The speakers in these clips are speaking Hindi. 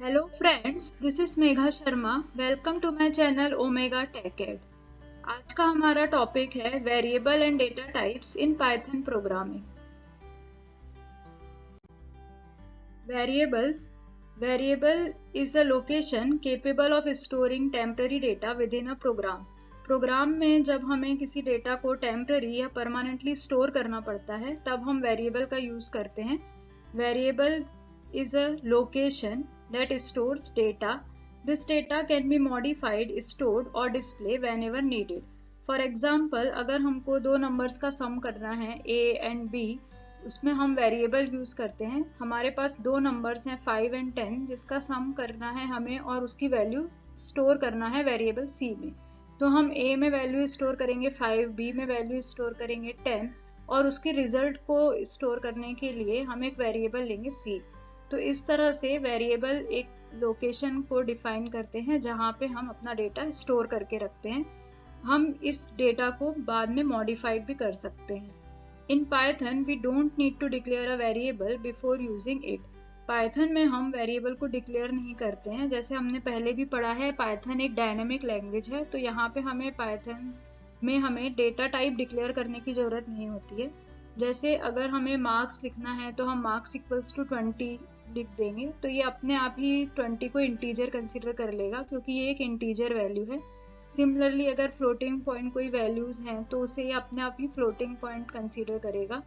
Hello friends, this is Megha Sharma. Welcome to my channel Omega Tech Ed. आज का हमारा टॉपिक है variable and data types in Python programming. Variable is a location capable of storing temporary data within a program. Program में जब हमें किसी डेटा को टेम्पररी या परमानेंटली स्टोर करना पड़ता है तब हम वेरिएबल का यूज करते हैं. Variable is a location that stores data. This data can be modified, stored or displayed whenever needed. For example, अगर हमको दो नंबर्स का सम करना है a and b, उसमें हम वेरिएबल यूज करते हैं. हमारे पास दो नंबर्स हैं 5 and 10 जिसका सम करना है हमें और उसकी वैल्यू स्टोर करना है वेरिएबल c में. तो हम a में वैल्यू स्टोर करेंगे 5, b में वैल्यू स्टोर करेंगे 10 और उसके रिजल्ट को स्टोर करने के लिए हम एक वेरिएबल लेंगे c. तो इस तरह से वेरिएबल एक लोकेशन को डिफाइन करते हैं जहां पे हम अपना डेटा स्टोर करके रखते हैं. हम इस डेटा को बाद में मॉडिफाइड भी कर सकते हैं. In Python we don't need to declare a variable before using it. Python में हम वेरिएबल को डिक्लेयर नहीं करते हैं. जैसे हमने पहले भी पढ़ा है, पाइथन एक डायनेमिक लैंग्वेज है, तो यहाँ पे हमें पाइथन में हमें डेटा टाइप डिक्लेयर करने की जरूरत नहीं होती है. जैसे अगर हमें मार्क्स लिखना है तो हम मार्क्स इक्वल्स टू 20 लिख देंगे, तो ये अपने आप ही 20 को इंटीजर कंसीडर कर लेगा क्योंकि ये एक इंटीजर वैल्यू है. सिमिलरली अगर फ्लोटिंग पॉइंट कोई वैल्यूज हैं तो उसे ये अपने आप ही फ्लोटिंग पॉइंट कंसीडर करेगा.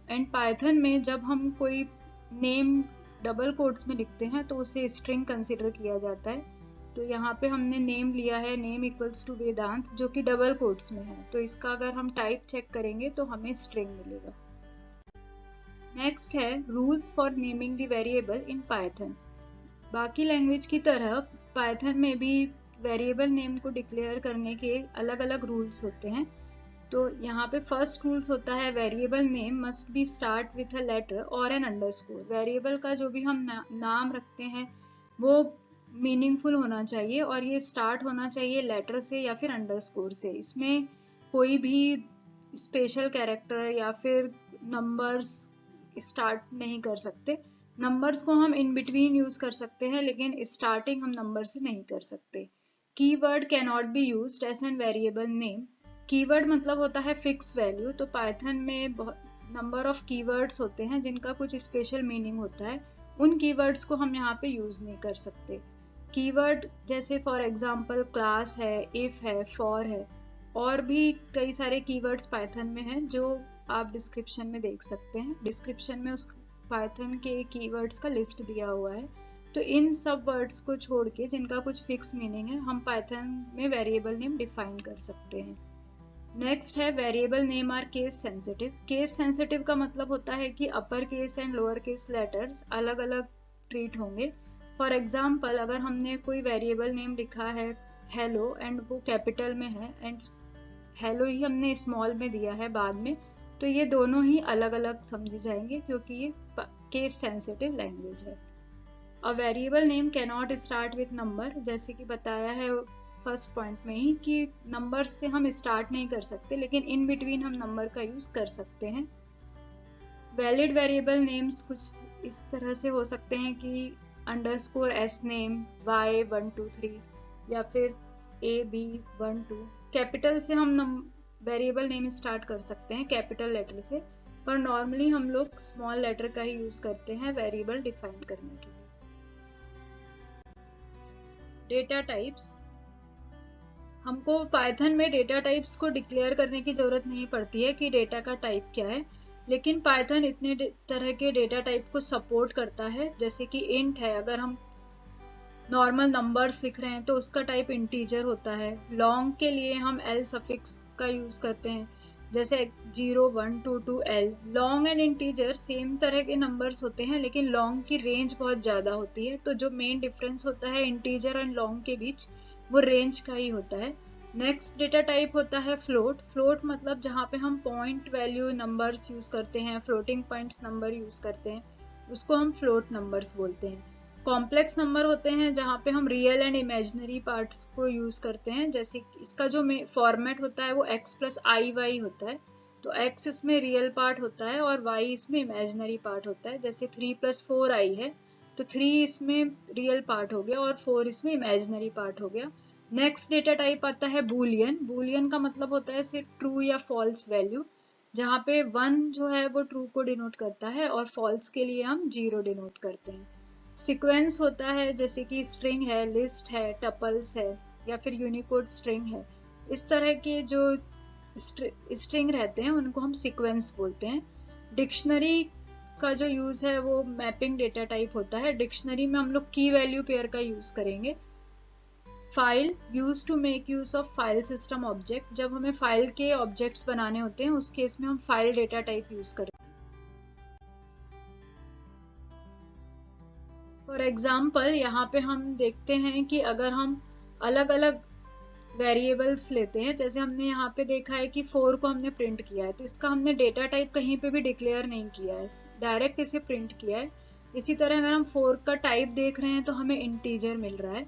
एंड पाइथन में जब हम कोई नेम डबल कोट्स में लिखते हैं तो उसे स्ट्रिंग कंसीडर किया जाता है. तो यहाँ पे हमने नेम लिया है, नेम इक्वल्स टू वेदांत, जो कि डबल कोट्स में है, तो इसका अगर हम टाइप चेक करेंगे तो हमें स्ट्रिंग मिलेगा. नेक्स्ट है rules for naming the variable in Python. बाकी लैंग्वेज की तरह पाइथन में भी वेरिएबल नेम को डिक्लेयर करने के अलग अलग रूल्स होते हैं. तो यहाँ पे फर्स्ट रूल्स होता है variable name must be start with a letter और एन अंडरस्कोर. वेरिएबल का जो भी हम नाम रखते हैं वो मीनिंगफुल होना चाहिए और ये स्टार्ट होना चाहिए लेटर से या फिर अंडरस्कोर से. इसमें कोई भी स्पेशल कैरेक्टर या फिर नंबर्स स्टार्ट नहीं कर सकते. नंबर्स को हम इन बिटवीन यूज कर सकते हैं लेकिन स्टार्टिंग हम नंबर से नहीं कर सकते. Keyword cannot be used as an variable name. Keyword मतलब होता है फिक्स वैल्यू. तो पाइथन में नंबर ऑफ कीवर्ड्स होते हैं जिनका कुछ स्पेशल मीनिंग होता है. उन कीवर्ड्स को हम यहाँ पे यूज नहीं कर सकते. कीवर्ड जैसे फॉर एग्जांपल क्लास है, इफ है, फॉर है, और भी कई सारे कीवर्ड्स पाइथन में हैं जो आप डिस्क्रिप्शन में देख सकते हैं. डिस्क्रिप्शन में उस पाइथन के कीवर्ड्स का लिस्ट दिया हुआ है. तो इन सब वर्ड्स को छोड़ के जिनका कुछ फिक्स मीनिंग है हम पाइथन में वेरिएबल नेम डिफाइन कर सकते हैं. नेक्स्ट है variable name are case sensitive. Case sensitive का मतलब होता है कि upper case and lower case letters अलग अलग ट्रीट होंगे. फॉर एग्जाम्पल अगर हमने कोई वेरिएबल नेम लिखा है हेलो एंड वो कैपिटल में है एंड हेलो ही हमने स्मॉल में दिया है बाद में, तो ये दोनों ही अलग अलग समझे जाएंगे क्योंकि ये केस सेंसिटिव लैंग्वेज है. A variable name can not start with number. जैसे कि बताया है फर्स्ट पॉइंट में ही कि नंबर से हम स्टार्ट नहीं कर सकते लेकिन इन बिटवीन हम नंबर का यूज कर सकते हैं. वैलिड वेरिएबल नेम्स कुछ इस तरह से हो सकते हैं कि अंडरस्कोर एस नेम y123 या फिर ab12. कैपिटल से हम वेरिएबल नेम स्टार्ट कर सकते हैं कैपिटल लेटर से, पर नॉर्मली हम लोग स्मॉल लेटर का ही यूज करते हैं वेरिएबल डिफाइन करने के लिए. Data types. हमको पाइथन में डेटा टाइप्स को डिक्लेयर करने की जरूरत नहीं पड़ती है कि डेटा का टाइप क्या है, लेकिन पाइथन इतने तरह के डेटा टाइप को सपोर्ट करता है. जैसे कि इंट है, अगर हम नॉर्मल नंबर्स लिख रहे हैं तो उसका टाइप इंटीजर होता है. लॉन्ग के लिए हम एल सफिक्स का यूज करते हैं, जैसे 0 1 2 2 L. Long and integer same तरह के नंबर्स होते हैं लेकिन लॉन्ग की रेंज बहुत ज्यादा होती है. तो जो मेन डिफरेंस होता है इंटीजर एंड लॉन्ग के बीच वो रेंज का ही होता है. नेक्स्ट डेटा टाइप होता है फ्लोट. फ्लोट मतलब जहाँ पे हम पॉइंट वैल्यू नंबर्स यूज करते हैं, फ्लोटिंग पॉइंट्स नंबर यूज करते हैं, उसको हम फ्लोट नंबर्स बोलते हैं. कॉम्प्लेक्स नंबर होते हैं जहाँ पे हम रियल एंड इमेजिनरी पार्ट्स को यूज करते हैं. जैसे इसका जो फॉर्मेट होता है वो x प्लस आई वाई होता है. तो x इसमें रियल पार्ट होता है और y इसमें इमेजिनरी पार्ट होता है. जैसे 3 + 4i है तो 3 इसमें रियल पार्ट हो गया और 4 इसमें इमेजिनरी पार्ट हो गया। नेक्स्ट डेटा टाइप आता है बूलियन। बूलियन का मतलब होता है सिर्फ ट्रू या फॉल्स वैल्यू, जहाँ पे 1 जो है वो ट्रू को डिनोट करता है और फॉल्स के लिए हम 0 डिनोट करते हैं। सीक्वेंस होता है जैसे कि स्ट्रिंग है, लिस्ट है, टपल्स है या फिर यूनिकोड स्ट्रिंग है। इस तरह के जो स्ट्रिंग रहते हैं उनको हम सीक्वेंस बोलते हैं। डिक्शनरी का जो यूज है वो मैपिंग डेटा टाइप होता है। डिक्शनरी में हम लोग की वैल्यू पेयर का यूज करेंगे। File use to make use of file system object, जब हमें फाइल के ऑब्जेक्ट्स बनाने होते हैं उस केस में हम फाइल डेटा टाइप यूज करेंगे। फॉर एग्जाम्पल यहाँ पे हम देखते हैं कि अगर हम अलग अलग वेरिएबल्स लेते हैं, जैसे हमने यहाँ पे देखा है कि 4 को हमने प्रिंट किया है, तो इसका हमने डेटा टाइप कहीं पे भी डिक्लेयर नहीं किया है, डायरेक्ट इसे प्रिंट किया है। इसी तरह अगर हम 4 का टाइप देख रहे हैं तो हमें इंटीजर मिल रहा है।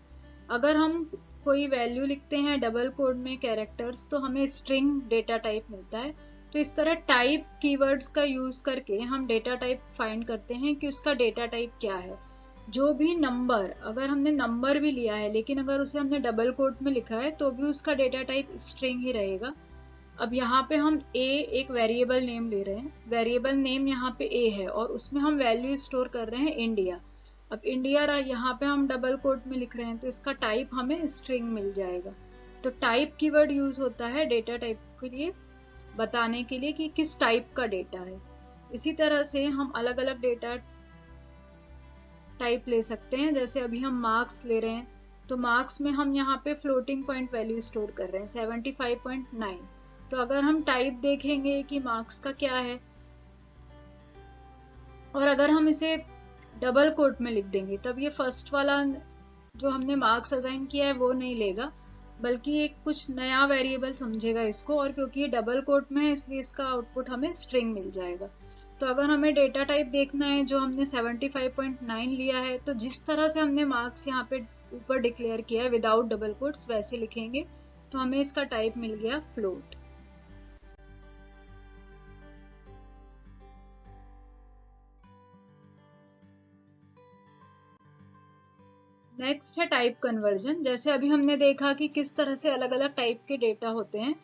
अगर हम कोई वैल्यू लिखते हैं डबल कोड में कैरेक्टर्स तो हमें स्ट्रिंग डेटा टाइप मिलता है। तो इस तरह टाइप कीवर्ड्स का यूज करके हम डेटा टाइप फाइंड करते हैं कि उसका डेटा टाइप क्या है। जो भी नंबर, अगर हमने नंबर भी लिया है लेकिन अगर उसे हमने डबल कोट में लिखा है तो भी उसका डेटा टाइप स्ट्रिंग ही रहेगा। अब यहाँ पे हम a एक वेरिएबल नेम ले रहे हैं, वेरिएबल नेम यहाँ पे a है और उसमें हम वैल्यू स्टोर कर रहे हैं इंडिया। अब इंडिया यहाँ पे हम डबल कोट में लिख रहे हैं तो इसका टाइप हमें स्ट्रिंग मिल जाएगा। तो टाइप कीवर्ड यूज होता है डेटा टाइप के लिए बताने के लिए कि किस टाइप का डेटा है। इसी तरह से हम अलग अलग डेटा टाइप ले सकते हैं। जैसे अभी हम मार्क्स ले रहे हैं तो मार्क्स में हम यहाँ पे फ्लोटिंग पॉइंट वैल्यू स्टोर कर रहे हैं 75.9। तो अगर हम टाइप देखेंगे कि मार्क्स का क्या है और अगर हम इसे डबल कोट में लिख देंगे तब ये फर्स्ट वाला जो हमने मार्क्स असाइन किया है वो नहीं लेगा, बल्कि एक कुछ नया वेरिएबल समझेगा इसको, और क्योंकि ये डबल कोट में है इसलिए इसका आउटपुट हमें स्ट्रिंग मिल जाएगा। तो अगर हमें डेटा टाइप देखना है जो हमने 75.9 लिया है तो जिस तरह से हमने मार्क्स यहाँ पे ऊपर डिक्लेयर किया है विदाउट डबल कोट्स वैसे लिखेंगे तो हमें इसका टाइप मिल गया फ्लोट। नेक्स्ट है टाइप कन्वर्जन। जैसे अभी हमने देखा कि किस तरह से अलग अलग टाइप के डेटा होते हैं,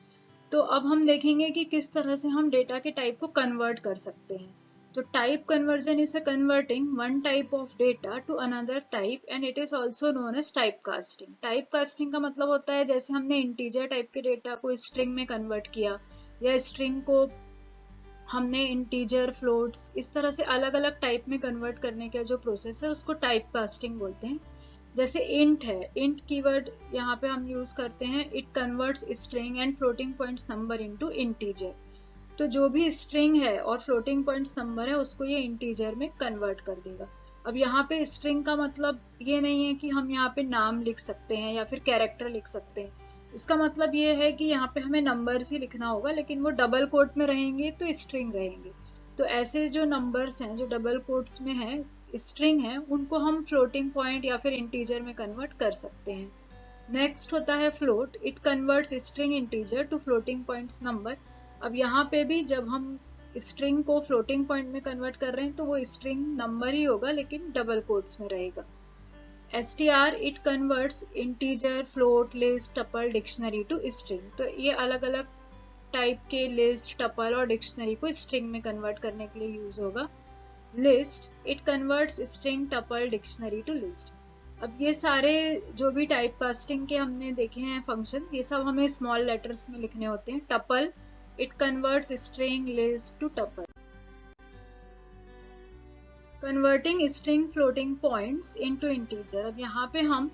तो अब हम देखेंगे कि किस तरह से हम डेटा के टाइप को कन्वर्ट कर सकते हैं। तो type conversion is a converting one type of data to another type and it is also known as type casting. Type casting का मतलब होता है जैसे हमने इंटीजर टाइप के डेटा को स्ट्रिंग में कन्वर्ट किया या स्ट्रिंग को हमने इंटीजर, फ्लोट्स, इस तरह से अलग अलग टाइप में कन्वर्ट करने का जो प्रोसेस है उसको टाइप कास्टिंग बोलते हैं। जैसे इंट है, इंट कीवर्ड यहाँ पे हम यूज करते हैं, it converts string and floating points number into integer. तो जो भी स्ट्रिंग है और फ्लोटिंग पॉइंट्स नंबर है उसको ये इंटीजर में कन्वर्ट कर देगा। अब यहाँ पे स्ट्रिंग का मतलब ये नहीं है कि हम यहाँ पे नाम लिख सकते हैं या फिर कैरेक्टर लिख सकते हैं। इसका मतलब ये है कि यहाँ पे हमें नंबर्स ही लिखना होगा, लेकिन वो डबल कोट में रहेंगे तो स्ट्रिंग रहेंगे। तो ऐसे जो नंबर्स हैं जो डबल कोट्स में है, स्ट्रिंग है, उनको हम फ्लोटिंग पॉइंट या फिर इंटीजर में कन्वर्ट कर सकते हैं। नेक्स्ट होता है float, it converts string integer to floating points number. अब यहाँ पे भी जब हम स्ट्रिंग को फ्लोटिंग पॉइंट में कन्वर्ट कर रहे हैं तो वो स्ट्रिंग नंबर ही होगा लेकिन डबल कोट्स में रहेगा। str it converts integer, float, list, tuple, dictionary to string. तो ये अलग अलग टाइप के लिस्ट, टपल और डिक्शनरी को स्ट्रिंग में कन्वर्ट करने के लिए यूज होगा। List it converts string, tuple, dictionary to list. अब ये सारे जो भी टाइप कास्टिंग के हमने देखे हैं फंक्शंस, ये सब हमें स्मॉल लेटर्स में लिखने होते हैं। Tuple it converts string, list to tuple. Converting string floating points into integer. अब यहाँ पे हम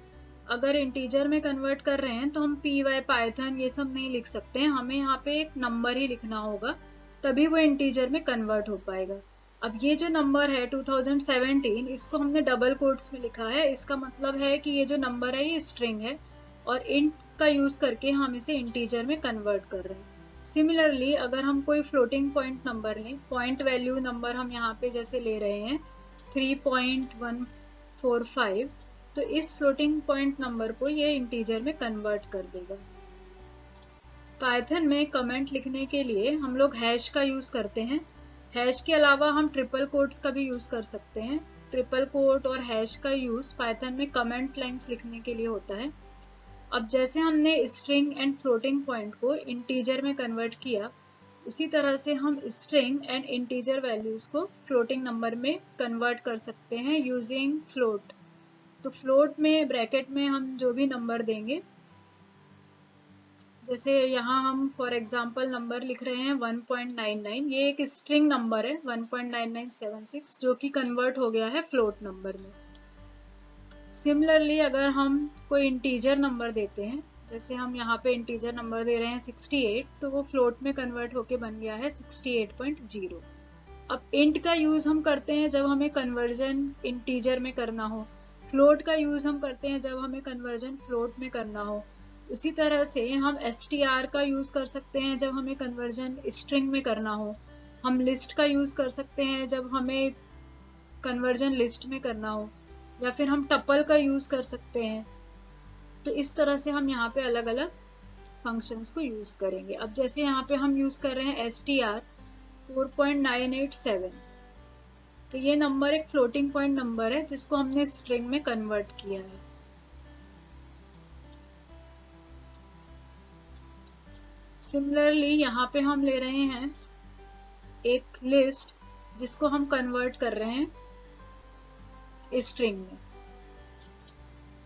अगर इंटीजर में कन्वर्ट कर रहे हैं तो हम py, पाइथन ये सब नहीं लिख सकते हैं, हमें यहाँ पे एक नंबर ही लिखना होगा तभी वो इंटीजर में कन्वर्ट हो पाएगा। अब ये जो नंबर है 2017, इसको हमने डबल कोट्स में लिखा है, इसका मतलब है कि ये जो नंबर है ये स्ट्रिंग है और इंट का यूज करके हम इसे इंटीजर में कन्वर्ट कर रहे हैं। सिमिलरली अगर हम कोई फ्लोटिंग पॉइंट नंबर लें, पॉइंट वैल्यू नंबर हम यहाँ पे जैसे ले रहे हैं 3.145, तो इस फ्लोटिंग पॉइंट नंबर को ये इंटीजर में कन्वर्ट कर देगा। पाइथन में कमेंट लिखने के लिए हम लोग हैश का यूज करते हैं। हैश के अलावा हम ट्रिपल कोट्स का भी यूज कर सकते हैं। ट्रिपल कोट और हैश का यूज पाइथन में कमेंट लाइंस लिखने के लिए होता है। अब जैसे हमने स्ट्रिंग एंड फ्लोटिंग पॉइंट को इंटीजर में कन्वर्ट किया, उसी तरह से हम स्ट्रिंग एंड इंटीजर वैल्यूज को फ्लोटिंग नंबर में कन्वर्ट कर सकते हैं यूजिंग फ्लोट। तो फ्लोट में ब्रैकेट में हम जो भी नंबर देंगे, जैसे यहाँ हम फॉर एग्जांपल नंबर लिख रहे हैं 1.99, ये एक स्ट्रिंग नंबर है 1.9976 जो कि कन्वर्ट हो गया है फ्लोट नंबर में। सिमिलरली अगर हम कोई इंटीजर नंबर देते हैं, जैसे हम यहाँ पे इंटीजर नंबर दे रहे हैं 68, तो वो फ्लोट में कन्वर्ट होके बन गया है 68.0। अब इंट का यूज हम करते हैं जब हमें कन्वर्जन इंटीजर में करना हो, फ्लोट का यूज हम करते हैं जब हमें कन्वर्जन फ्लोट में करना हो। उसी तरह से हम str का यूज कर सकते हैं जब हमें कन्वर्जन स्ट्रिंग में करना हो, हम लिस्ट का यूज कर सकते हैं जब हमें कन्वर्जन लिस्ट में करना हो, या फिर हम टपल का यूज कर सकते हैं। तो इस तरह से हम यहाँ पे अलग अलग फंक्शंस को यूज करेंगे। अब जैसे यहाँ पे हम यूज कर रहे हैं str 4.987, तो ये नंबर एक फ्लोटिंग पॉइंट नंबर है जिसको हमने स्ट्रिंग में कन्वर्ट किया है। सिमिलरली यहाँ पे हम ले रहे हैं एक लिस्ट जिसको हम कन्वर्ट कर रहे हैं स्ट्रिंग में।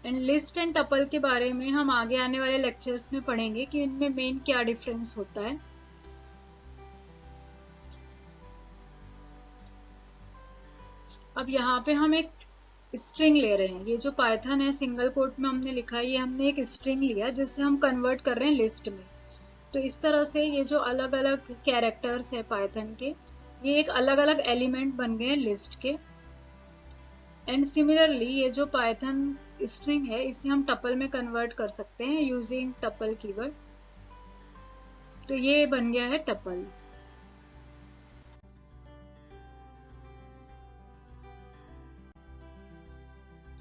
एंड लिस्ट एंड टपल के बारे में हम आगे आने वाले लेक्चर्स में पढ़ेंगे कि इनमें मेन क्या डिफरेंस होता है। अब यहाँ पे हम एक स्ट्रिंग ले रहे हैं, ये जो पाइथन है सिंगल कोट में हमने लिखा है, ये हमने एक स्ट्रिंग लिया जिससे हम कन्वर्ट कर रहे हैं लिस्ट में। तो इस तरह से ये जो अलग अलग कैरेक्टर्स है पाइथन के, ये एक अलग अलग एलिमेंट बन गए लिस्ट के। एंड सिमिलरली ये जो पाइथन स्ट्रिंग है इसे हम टपल में कन्वर्ट कर सकते हैं यूजिंग टपल कीवर्ड। तो ये बन गया है टपल।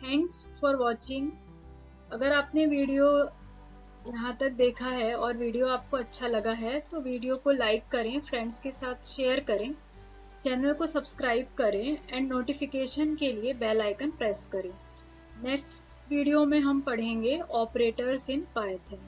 Thanks for watching. अगर आपने वीडियो यहाँ तक देखा है और वीडियो आपको अच्छा लगा है तो वीडियो को लाइक करें, फ्रेंड्स के साथ शेयर करें, चैनल को सब्सक्राइब करें एंड नोटिफिकेशन के लिए बेल आइकन प्रेस करें। नेक्स्ट वीडियो में हम पढ़ेंगे ऑपरेटर्स इन पाइथन।